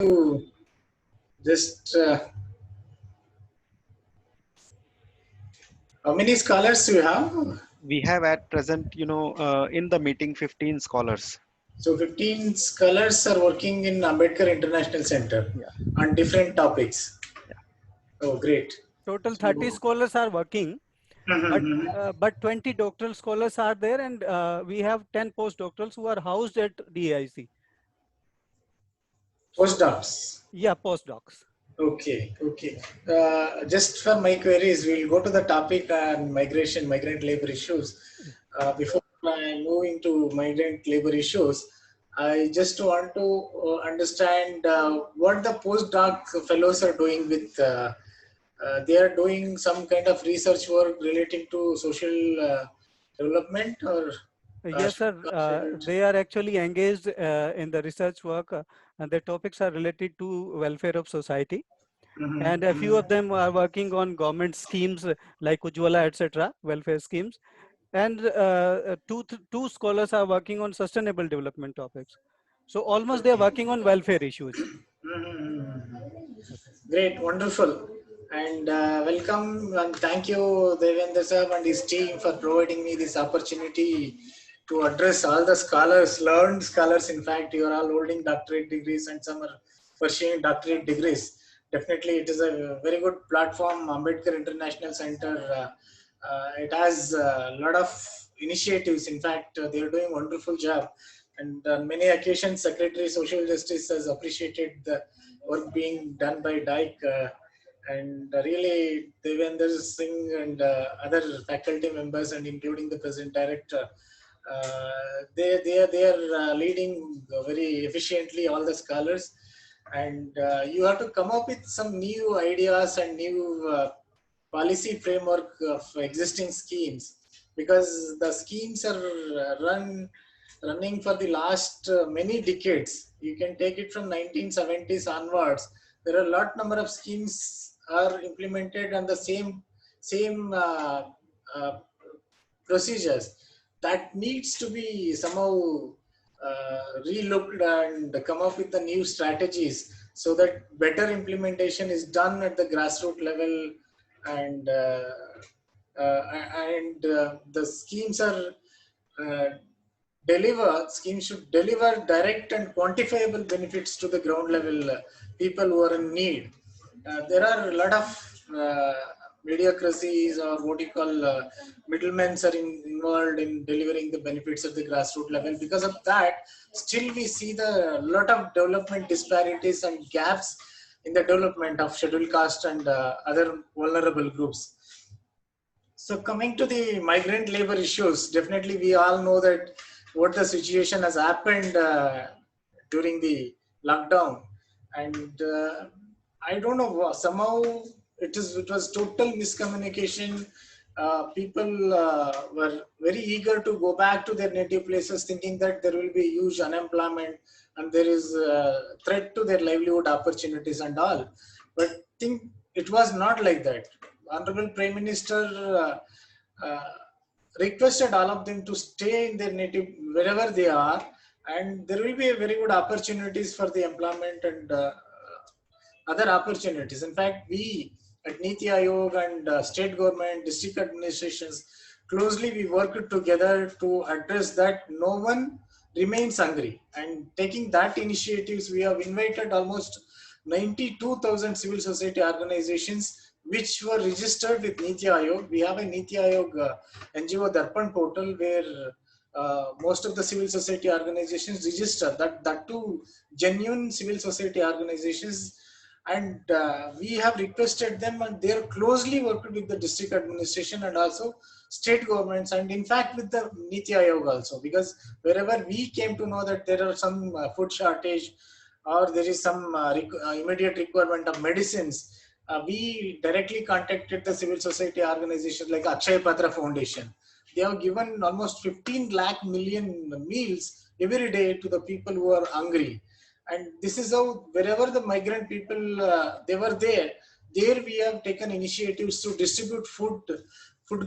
to just how many scholars do you have? We have at present, in the meeting 15 scholars. So 15 scholars are working in Ambedkar International Center Yeah. on different topics. Oh, great. Total 30 So, scholars are working, but 20 doctoral scholars are there, and we have 10 postdoctorals who are housed at DIC. postdocs. Yeah, postdocs. Okay, okay. Just for my queries, we'll go to the topic on migration, migrant labor issues. Before I move into migrant labor issues, I just want to understand what the postdoc fellows are doing with. They are doing some kind of research work relating to social development or. Yes, sir. They are actually engaged in the research work, and the topics are related to welfare of society. And a few of them are working on government schemes like Ujjwala, etc., welfare schemes. And two scholars are working on sustainable development topics. So almost they are working on welfare issues. Great, wonderful. And welcome and thank you, Devendra sir and his team for providing me this opportunity to address all the scholars, learned scholars. In fact, you are all holding doctorate degrees and some are pursuing doctorate degrees. Definitely, it is a very good platform, Ambedkar International Center. It has a lot of initiatives. In fact, they are doing a wonderful job. And on many occasions, Secretary Social Justice has appreciated the work being done by Dyke. And really, Devendra Singh and other faculty members, and including the present director, they are leading very efficiently all the scholars, and you have to come up with some new ideas and new policy framework of existing schemes, because the schemes are running for the last many decades. You can take it from 1970s onwards. There are a lot number of schemes are implemented on the same procedures that needs to be somehow relooked and come up with the new strategies so that better implementation is done at the grassroots level, and the schemes are uh, schemes should deliver direct and quantifiable benefits to the ground level people who are in need. There are a lot of uh, mediocrities, or what you call middlemen are involved in delivering the benefits at the grassroots level. Because of that, still we see the lot of development disparities and gaps in the development of scheduled caste and other vulnerable groups. So coming to the migrant labor issues, definitely we all know that what the situation has happened during the lockdown, and I don't know, somehow it was total miscommunication. People were very eager to go back to their native places, thinking that there will be huge unemployment and there is a threat to their livelihood opportunities and all. But think it was not like that. Honorable Prime Minister requested all of them to stay in their native wherever they are, and there will be a very good opportunities for the employment and other opportunities. In fact, we at Niti Aayog and state government, district administrations, closely we worked together to address that no one remains hungry. And taking that initiatives, we have invited almost 92,000 civil society organizations which were registered with Niti Aayog. We have a Niti Aayog NGO Darpan portal where most of the civil society organizations register. That too, genuine civil society organizations, and we have requested them, and they are closely working with the district administration and also state governments, and in fact with the Niti Aayog also, because wherever we came to know that there are some food shortage or there is some immediate requirement of medicines, we directly contacted the civil society organizations like Akshay Patra Foundation. They have given almost 15 lakh million meals every day to the people who are hungry. And this is how wherever the migrant people they were there we have taken initiatives to distribute food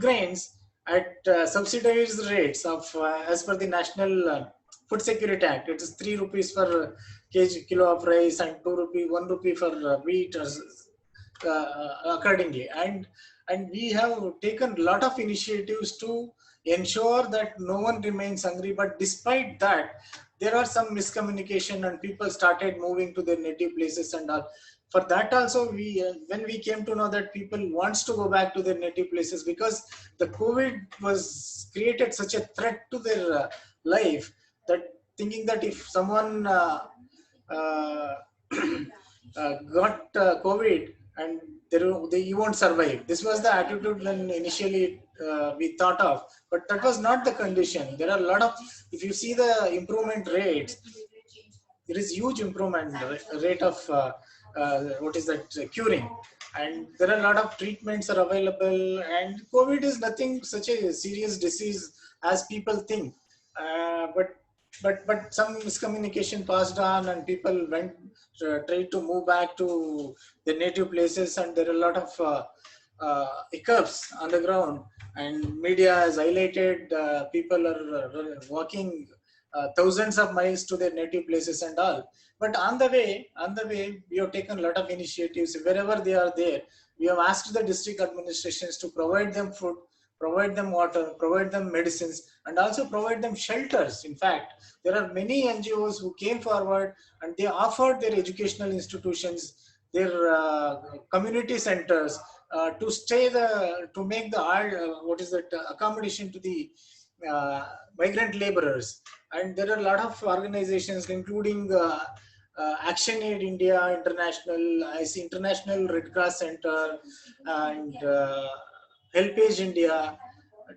grains at subsidized rates of as per the National Food Security Act. It is 3 rupees per kilo of rice and 2 rupee, 1 rupee for wheat, accordingly. And we have taken a lot of initiatives to ensure that no one remains hungry. But despite that, there are some miscommunication and people started moving to their native places and all. For that also, when we came to know that people wants to go back to their native places because the COVID was created such a threat to their life, that thinking that if someone uh, got COVID and you won't survive. This was the attitude when initially we thought of, but that was not the condition. There are a lot of, if you see the improvement rates, there is huge improvement rate of what is that curing, and there are a lot of treatments are available, and COVID is nothing such a serious disease as people think. But some miscommunication passed on, and people went tried to move back to their native places, and there are a lot of hiccups on the ground, and media has highlighted people are walking thousands of miles to their native places and all. But on the way, we have taken a lot of initiatives. Wherever they are there, we have asked the district administrations to provide them food, provide them water, provide them medicines, and also provide them shelters. In fact, there are many NGOs who came forward and they offered their educational institutions, their community centers to make the what is that accommodation to the migrant laborers. And there are a lot of organizations, including Action Aid India International, I see International Red Cross Center, and Helpage India.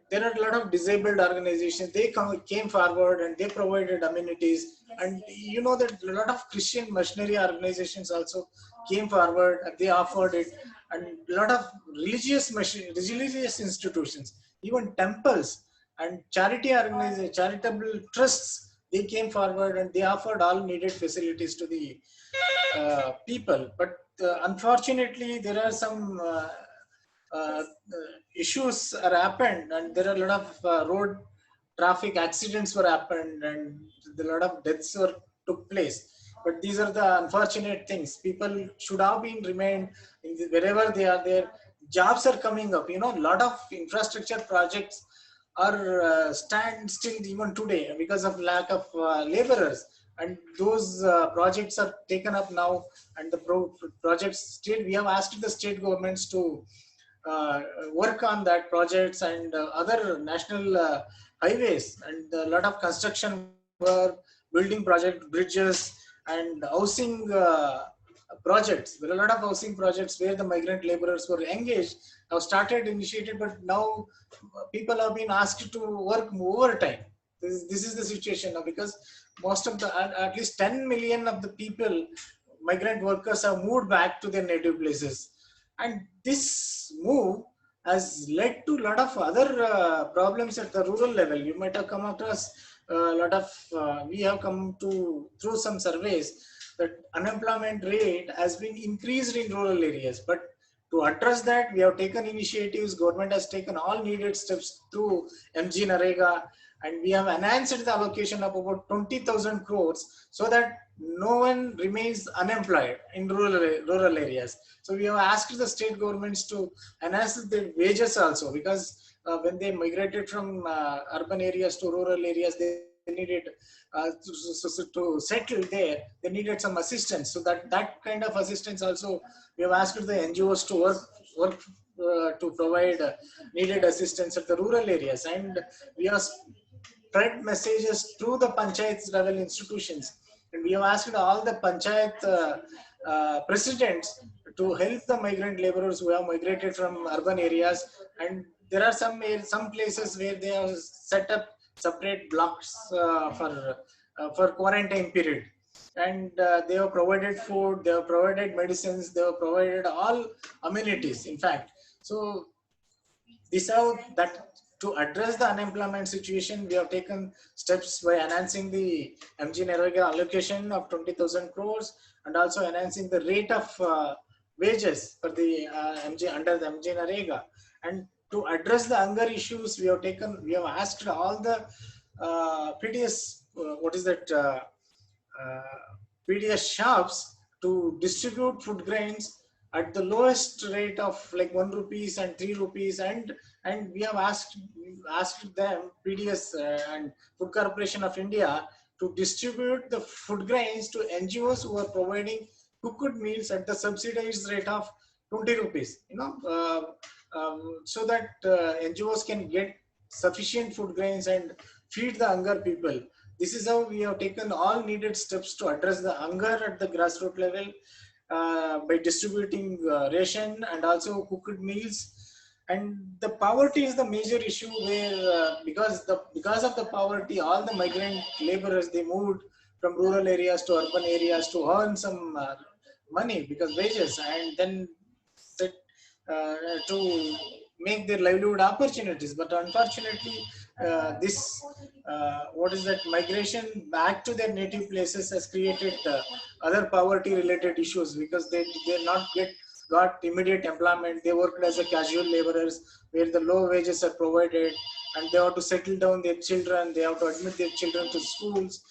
There are a lot of disabled organizations. They came forward and they provided amenities. And you know that a lot of Christian missionary organizations also came forward and they offered it. And a lot of religious institutions, even temples and charity organizations, charitable trusts, they came forward and they offered all needed facilities to the people. But unfortunately, there are some uh, issues are happened, and there are a lot of road traffic accidents were happened, and a lot of deaths were took place. But these are the unfortunate things. People should have been remained wherever they are there. Jobs are coming up. You know, a lot of infrastructure projects are stand still even today because of lack of laborers. And those projects are taken up now, and the projects still, we have asked the state governments to work on that projects and other national highways, and a lot of construction work, building project, bridges, and housing projects. There are a lot of housing projects where the migrant laborers were engaged, have started, initiated, but now people have been asked to work overtime. This is the situation now, because most of the, at least 10 million of the people, migrant workers, have moved back to their native places. And this move has led to a lot of other problems at the rural level. You might have come across a lot of, we have come to through some surveys that unemployment rate has been increased in rural areas. But to address that, we have taken initiatives. Government has taken all needed steps through MG Narega, and we have enhanced the allocation of about 20,000 crores so that no one remains unemployed in rural areas. So we have asked the state governments to enhance their wages also, because when they migrated from urban areas to rural areas, they needed to settle there, they needed some assistance. So that kind of assistance also, we have asked the NGOs to work to provide needed assistance at the rural areas. And we have spread messages through the panchayat level institutions, and we have asked all the panchayat presidents to help the migrant laborers who have migrated from urban areas. And there are some places where they have set up separate blocks for quarantine period, and they have provided food, they have provided medicines, they have provided all amenities, in fact. So this how that, to address the unemployment situation, we have taken steps by enhancing the MG Narega allocation of 20,000 crores, and also enhancing the rate of wages for the MG under the MG Narega. And to address the hunger issues, we have asked all the PDS, what is that? PDS shops to distribute food grains at the lowest rate of like 1 rupees and 3 rupees, and we have asked them, PDS and Food Corporation of India, to distribute the food grains to NGOs who are providing cooked meals at the subsidized rate of 20 rupees, so that NGOs can get sufficient food grains and feed the hunger people. This is how we have taken all needed steps to address the hunger at the grassroots level, by distributing ration and also cooked meals. And the poverty is the major issue, where because of the poverty, all the migrant laborers, they moved from rural areas to urban areas to earn some money, because wages, and then set, uh, to make their livelihood opportunities. But unfortunately, this what is that, migration back to their native places has created other poverty related issues, because they not got immediate employment. They worked as a casual laborers, where the low wages are provided, and they have to settle down their children, they have to admit their children to schools.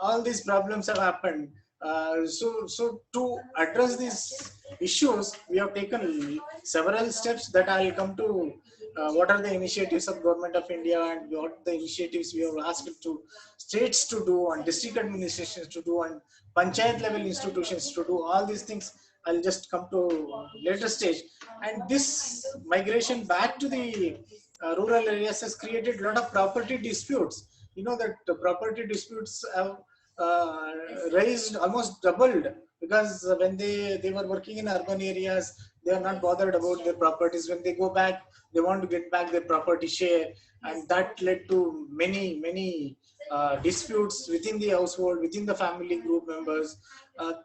All these problems have happened. So to address these issues, we have taken several steps that I'll come to. What are the initiatives of Government of India, and what the initiatives we have asked to states to do, and district administrations to do, and panchayat level institutions to do. All these things I'll just come to later stage. And this migration back to the rural areas has created a lot of property disputes. You know that the property disputes have uh, raised, almost doubled, because when they were working in urban areas, they are not bothered about their properties. When they go back, they want to get back their property share, and that led to many disputes within the household, within the family group members.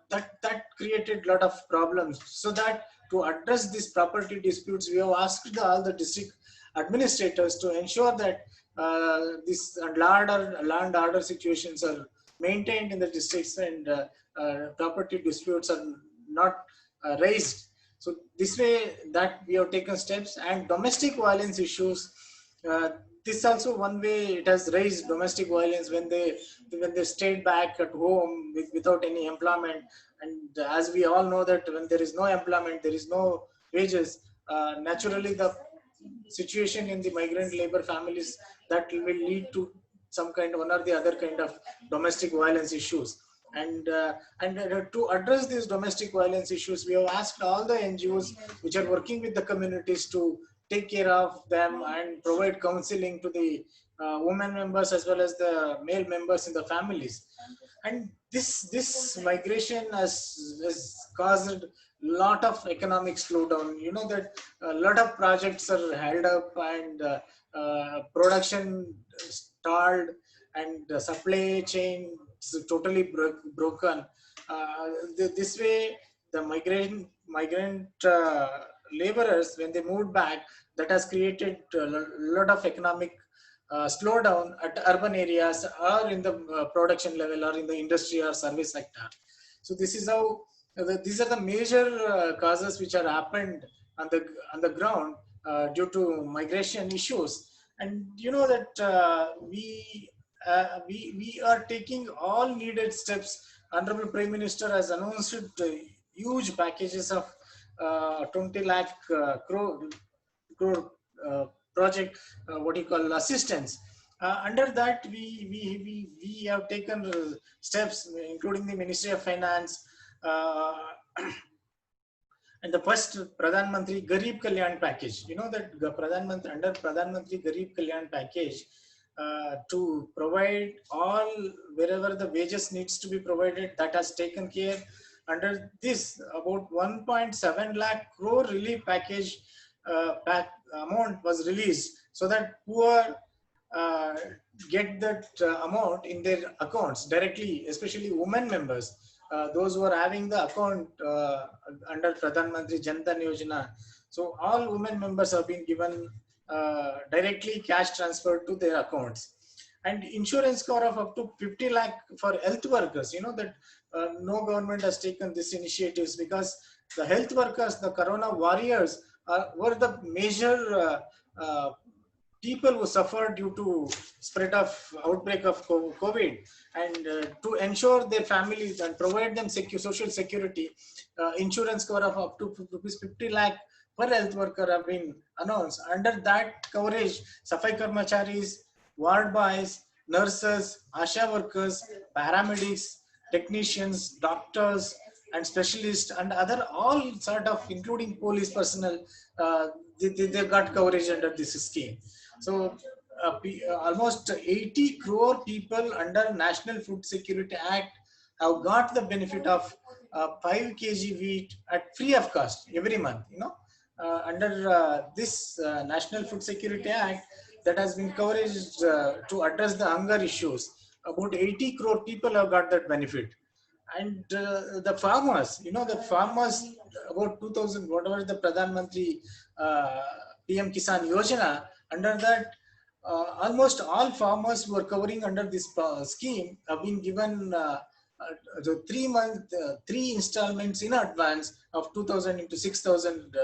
That created a lot of problems. So that to address these property disputes, we have asked all the district administrators to ensure that this land order situations are maintained in the districts, and property disputes are not raised. So this way that we have taken steps. And domestic violence issues, uh, this also one way it has raised domestic violence, when they stayed back at home without any employment. And as we all know that when there is no employment, there is no wages, naturally the situation in the migrant labor families, that will lead to some kind of one or the other kind of domestic violence issues. And to address these domestic violence issues, we have asked all the NGOs which are working with the communities to take care of them and provide counseling to the women members as well as the male members in the families. And this migration has caused lot of economic slowdown. You know that a lot of projects are held up, and production stalled, and the supply chain is totally broken. This way, the migrant laborers, when they moved back, that has created a lot of economic slowdown at urban areas, or in the production level, or in the industry or service sector. So this is how these are the major causes which are happened on the ground due to migration issues. And you know that we are taking all needed steps. Honorable Prime Minister has announced huge packages of 20 lakh crore project, what you call assistance. Under that, we have taken steps, including the Ministry of Finance, uh, and the first Pradhan Mantri Garib Kalyan package. You know that under Pradhan Mantri Garib Kalyan package, to provide all wherever the wages needs to be provided, that has taken care. Under this, about 1.7 lakh crore relief package amount was released, so that poor uh, get that amount in their accounts directly, especially women members, those who are having the account under Pradhan Mantri Jan Dhan Yojana. So all women members have been given directly cash transferred to their accounts. And insurance cover of up to 50 lakh for health workers. You know that no government has taken these initiatives, because the health workers, the corona warriors, were the major people who suffered due to spread of outbreak of COVID, and to ensure their families and provide them social security, insurance cover of up to rupees 50 lakh per health worker have been announced. Under that coverage, Safai Karmacharis, ward boys, nurses, ASHA workers, paramedics, technicians, doctors, and specialists, and other all sort of, including police personnel, they got coverage under this scheme. So almost 80 crore people under National Food Security Act have got the benefit of 5 kg wheat at free of cost every month. Under this National Food Security Act, that has been coverage to address the hunger issues. About 80 crore people have got that benefit. And the farmers, the farmers, about 2000, whatever the Pradhan Mantri PM Kisan Yojana, under that, almost all farmers who are covering under this scheme have been given the 3 installments in advance of 2000 into 6000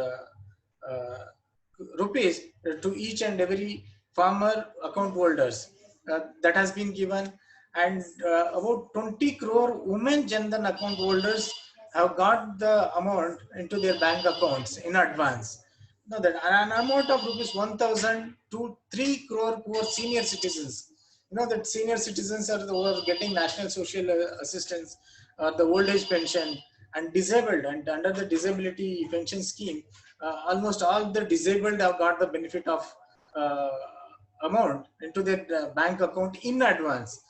rupees to each and every farmer account holders. That has been given. And about 20 crore women Jan Dhan account holders have got the amount into their bank accounts in advance. Now that an amount of rupees 1000 to 3 crore poor senior citizens. That senior citizens are the who are getting national social assistance, the old age pension, and disabled, and under the disability pension scheme, almost all the disabled have got the benefit of amount into their bank account in advance.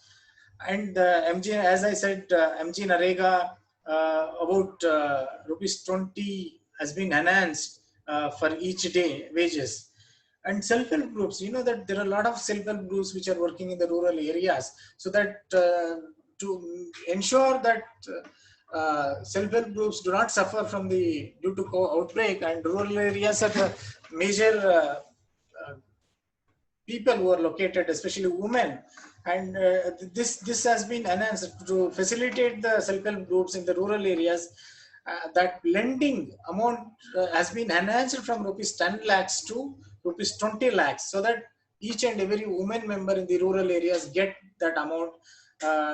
And MG, as I said, MG Narega, about rupees 20 has been enhanced for each day wages. And self-help groups, that there are a lot of self-help groups which are working in the rural areas, so that to ensure that self-help groups do not suffer from due to outbreak, and rural areas are the major people who are located, especially women. And this has been enhanced to facilitate the self-help groups in the rural areas. That lending amount has been enhanced from rupees 10 lakhs to rupees 20 lakhs, so that each and every woman member in the rural areas get that amount,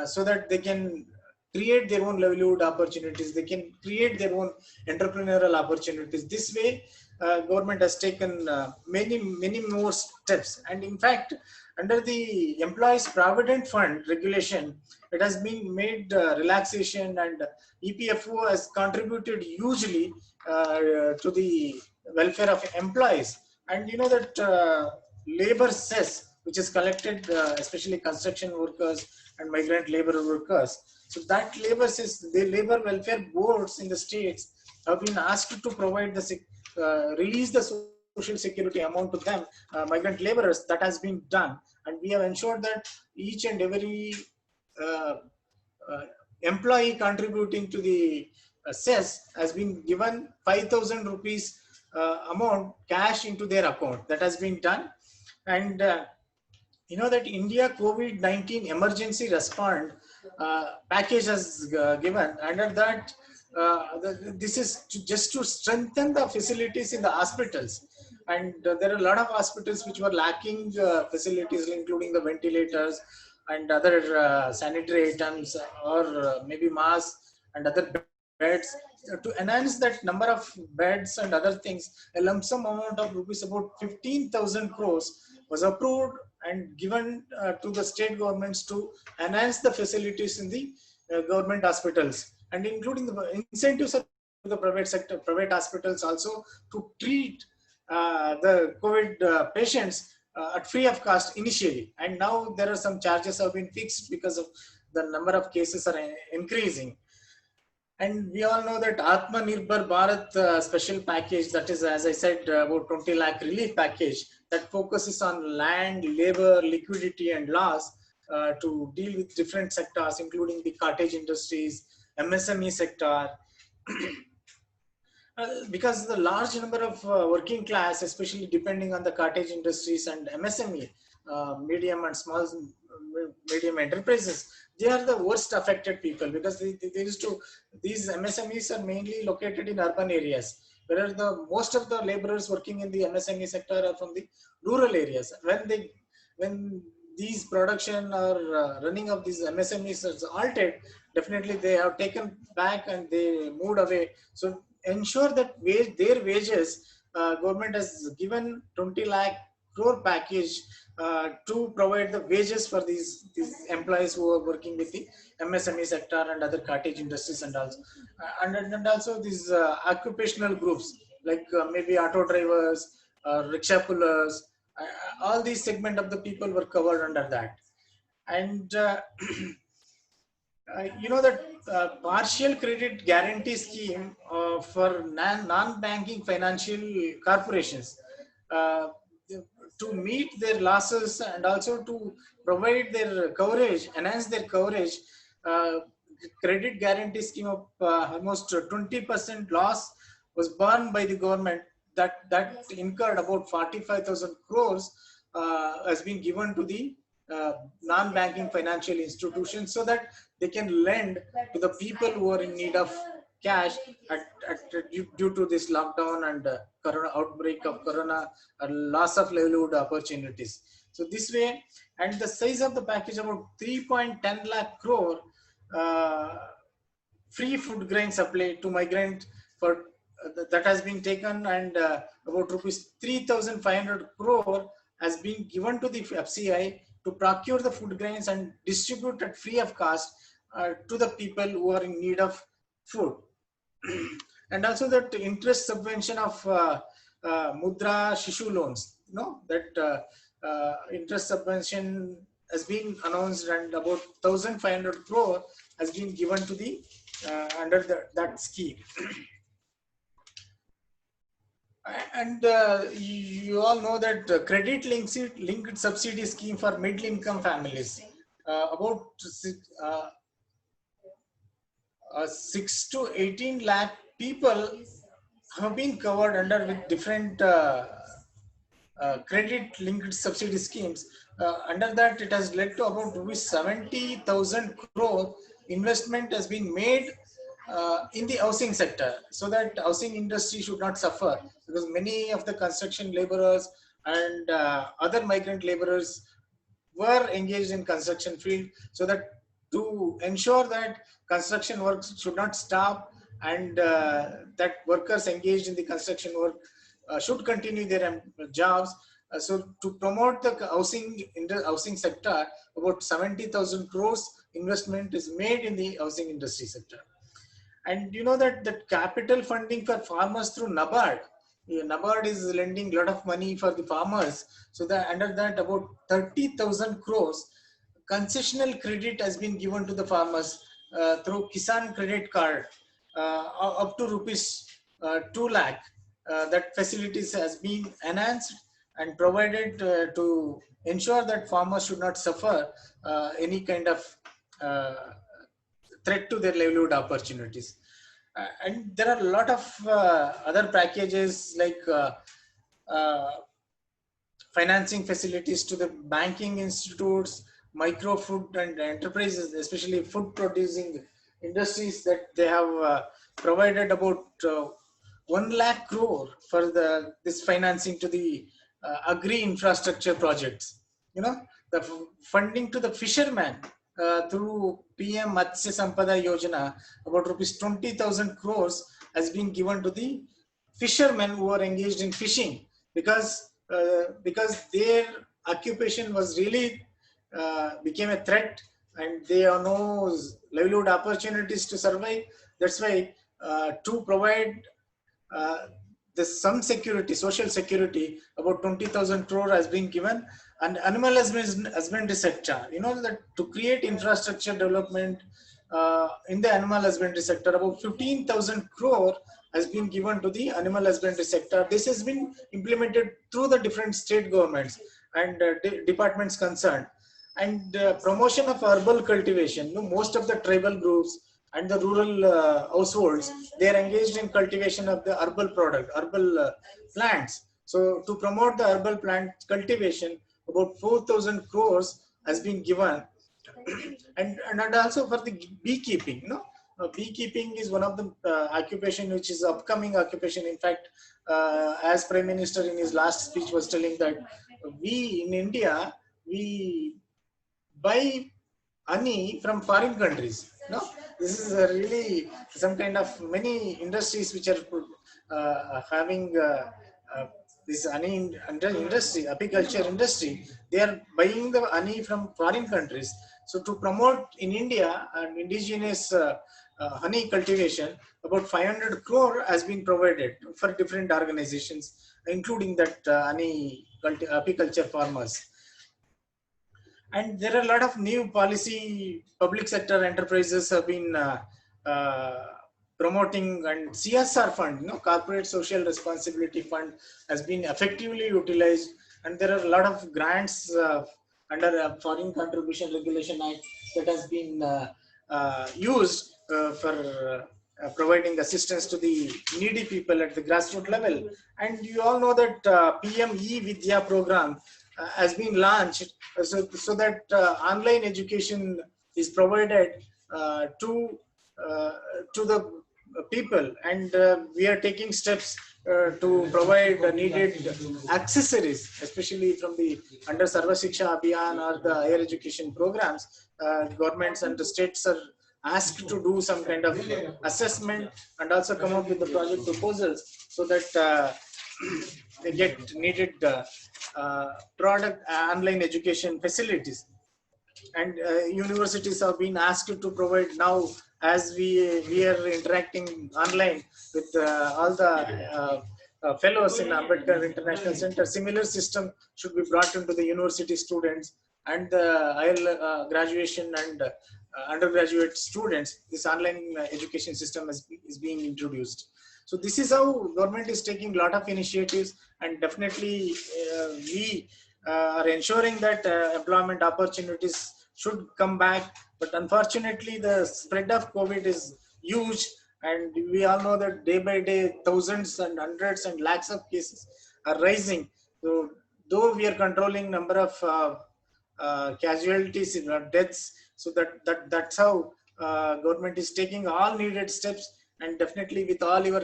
so that they can create their own livelihood opportunities, they can create their own entrepreneurial opportunities. This way, government has taken many more steps. And in fact, under the Employees Provident Fund regulation, it has been made relaxation, and EPFO has contributed hugely to the welfare of employees. And that labor cess, which is collected, especially construction workers and migrant labor workers. So that labor cess, the labor welfare boards in the states have been asked to provide release the social security amount to them, migrant laborers. That has been done. And we have ensured that each and every employee contributing to the cess has been given 5,000 rupees amount cash into their account. That has been done. And that India COVID-19 emergency response package has given. Under that, this is just to strengthen the facilities in the hospitals. And there are a lot of hospitals which were lacking facilities, including the ventilators and other sanitary items, or maybe masks and other beds. To enhance that number of beds and other things, a lump sum amount of rupees about 15,000 crores was approved and given to the state governments to enhance the facilities in the government hospitals, and including the incentives to the private sector, private hospitals also, to treat the COVID patients at free of cost initially. And now there are some charges have been fixed because of the number of cases are increasing. And we all know that Atmanirbhar Bharat special package, that is, as I said, about 20 lakh relief package, that focuses on land, labor, liquidity and loss to deal with different sectors, including the cottage industries, MSME sector. Because the large number of working class, especially depending on the cottage industries and MSME, medium and small, medium enterprises, they are the worst affected people, because these MSMEs are mainly located in urban areas. whereas the most of the laborers working in the MSME sector are from the rural areas. When these production or running of these MSMEs is altered, definitely they have taken back and they moved away. So ensure that their wages, government has given 20 lakh crore package to provide the wages for these employees who are working with the MSME sector and other cottage industries, and also and also these occupational groups like maybe auto drivers, rickshaw pullers, all these segment of the people were covered under that. And you know that partial credit guarantee scheme for non-banking financial corporations, uh, to meet their losses and also to provide their coverage, enhance their coverage, uh, credit guarantee scheme of almost 20% loss was borne by the government, that incurred about 45,000 crores, has been given to the non-banking financial institutions so that they can lend to the people who are in need of cash due to this lockdown and corona outbreak of corona, loss of livelihood opportunities. So this way, and the size of the package about 3.10 lakh crore, uh, free food grain supply to migrant for that has been taken, and about rupees 3,500 crore has been given to the FCI to procure the food grains and distribute at free of cost to the people who are in need of food. And also that interest subvention of Mudra Shishu loans, you know, that interest subvention has been announced, and about 1,500 crore has been given to the under that scheme. And you all know that credit linked subsidy scheme for middle income families, about 6 to 18 lakh people have been covered under with different credit linked subsidy schemes. Under that, it has led to about 70,000 crore investment has been made in the housing sector, so that housing industry should not suffer, because many of the construction laborers and other migrant laborers were engaged in construction field, so that to ensure that construction works should not stop, and that workers engaged in the construction work should continue their jobs. So to promote the housing in the housing sector, about 70,000 crores investment is made in the housing industry sector. And you know that capital funding for farmers through NABARD, NABARD is lending a lot of money for the farmers. So that under that, about 30,000 crores concessional credit has been given to the farmers through Kisan Credit Card, up to rupees 2 lakh. That facilities has been enhanced and provided to ensure that farmers should not suffer any kind of uh, threat to their livelihood opportunities. And there are a lot of other packages like uh, financing facilities to the banking institutes, micro food and enterprises, especially food producing industries, that they have provided about 1 lakh crore for this financing to the agri infrastructure projects. You know, the funding to the fishermen through PM Matsya Sampada Yojana, about rupees 20,000 crores has been given to the fishermen who are engaged in fishing, because their occupation was really became a threat, and they have no livelihood opportunities to survive. That's why to provide uh, some security, social security, about 20,000 crore has been given. And animal husbandry sector, you know, that to create infrastructure development in the animal husbandry sector, about 15,000 crore has been given to the animal husbandry sector. This has been implemented through the different state governments and departments concerned. And promotion of herbal cultivation. You know, most of the tribal groups and the rural households, they are engaged in cultivation of the herbal product, herbal plants. So to promote the herbal plant cultivation, about 4,000 crores has been given. And also for the beekeeping, you know, beekeeping is one of the occupation which is upcoming occupation. In fact, as Prime Minister in his last speech was telling that we in India, we buy honey from foreign countries. No, this is really some kind of many industries which are having this honey industry, apiculture industry. They are buying the honey from foreign countries. So to promote in India an indigenous honey cultivation, about 500 crore has been provided for different organizations, including that honey apiculture farmers. And there are a lot of new policy public sector enterprises have been promoting, and CSR fund, corporate social responsibility fund has been effectively utilized, and there are a lot of grants under Foreign Contribution Regulation Act that has been used for providing assistance to the needy people at the grassroots level. And you all know that PM E-Vidya program has been launched so that online education is provided to the people, and we are taking steps to provide needed accessories, especially from the under Sarva Shiksha Abhiyan or the higher education programs. Governments and the states are asked to do some kind of assessment and also come up with the project proposals so that they get needed product online education facilities. And universities have been asked to provide now, as we are interacting online with all the fellows in Ambedkar International Center. Similar system should be brought into the university students and the higher graduation and undergraduate students. This online education system is being introduced. So this is how government is taking a lot of initiatives, and definitely we are ensuring that employment opportunities should come back. But unfortunately, the spread of COVID is huge, and we all know that day by day, thousands and hundreds and lakhs of cases are rising. So though we are controlling number of casualties, deaths, so that's how government is taking all needed steps. And definitely with all your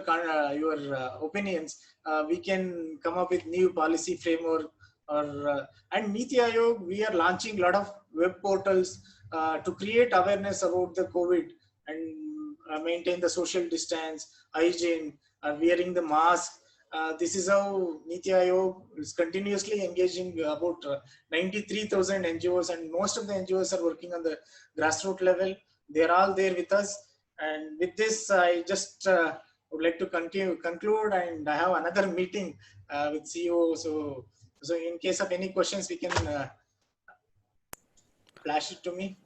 opinions, we can come up with new policy framework. And Niti Aayog, we are launching a lot of web portals to create awareness about the COVID and maintain the social distance, hygiene, wearing the mask. This is how Niti Aayog is continuously engaging about 93,000 NGOs, and most of the NGOs are working on the grassroots level. They're all there with us. And with this, I just would like to conclude, and I have another meeting with CEO. So in case of any questions, we can flash it to me.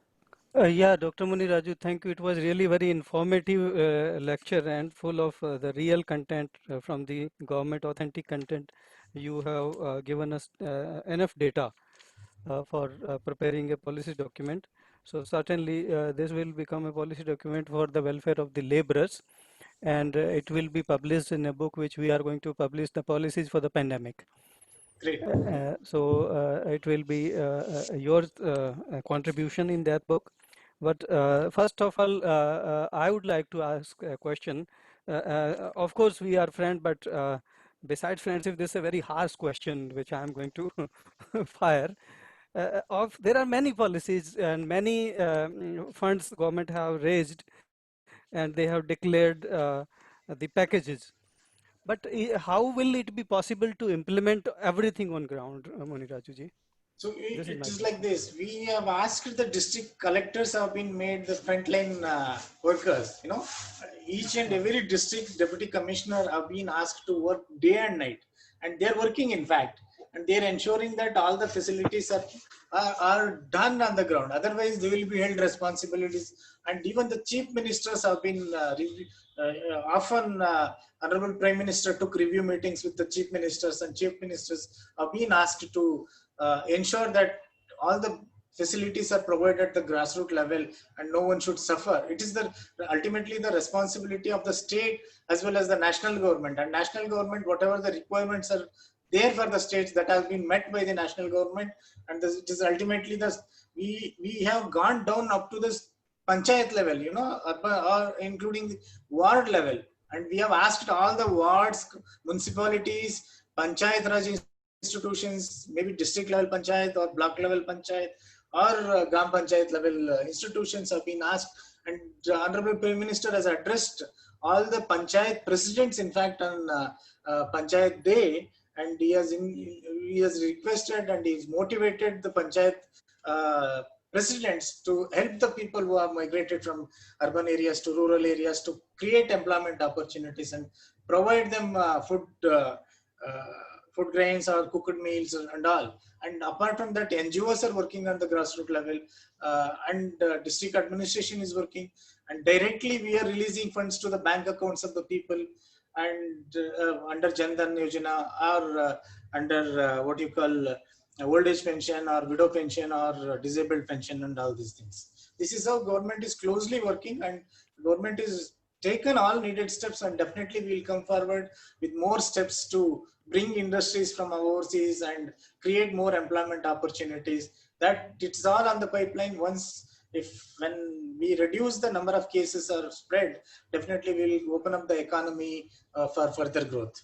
Yeah, Dr. Muni Raju, thank you. It was really very informative lecture and full of the real content from the government, authentic content. You have given us enough data for preparing a policy document. So certainly this will become a policy document for the welfare of the laborers, and it will be published in a book which we are going to publish, the policies for the pandemic. Great. So it will be your contribution in that book. But first of all, I would like to ask a question. Of course, we are friends, but besides friendship, this is a very harsh question which I am going to fire. There are many policies and many funds government have raised, and they have declared the packages. But how will it be possible to implement everything on ground, Muni Raju ji? So it is like this. We have asked the district collectors have been made the frontline workers. Each and every district deputy commissioner have been asked to work day and night, and they're working, in fact, and they're ensuring that all the facilities are done on the ground. Otherwise, they will be held responsibilities. And even the chief ministers have been often. Honorable Prime Minister took review meetings with the chief ministers, and chief ministers have been asked to ensure that all the facilities are provided at the grassroots level and no one should suffer. It is ultimately the responsibility of the state as well as the national government. And national government, whatever the requirements are there for the states, that have been met by the national government. And it is ultimately we have gone down up to this panchayat level, you know, or including the ward level. And we have asked all the wards, municipalities, panchayat raj institutions, maybe district level panchayat or block level panchayat or gram panchayat level institutions have been asked. And the Honorable Prime Minister has addressed all the panchayat presidents, in fact, on Panchayat Day, and he has requested and he's motivated the panchayat presidents to help the people who have migrated from urban areas to rural areas to create employment opportunities and provide them food grains or cooked meals and all. And apart from that, NGOs are working on the grassroots level, and district administration is working, and directly we are releasing funds to the bank accounts of the people, and under Jan Dhan Yojana or under what you call old age pension or widow pension or disabled pension and all these things. This is how government is closely working, and government is taken all needed steps, and definitely we will come forward with more steps to bring industries from overseas and create more employment opportunities. That it's all on the pipeline. When we reduce the number of cases or spread, definitely we will open up the economy for further growth.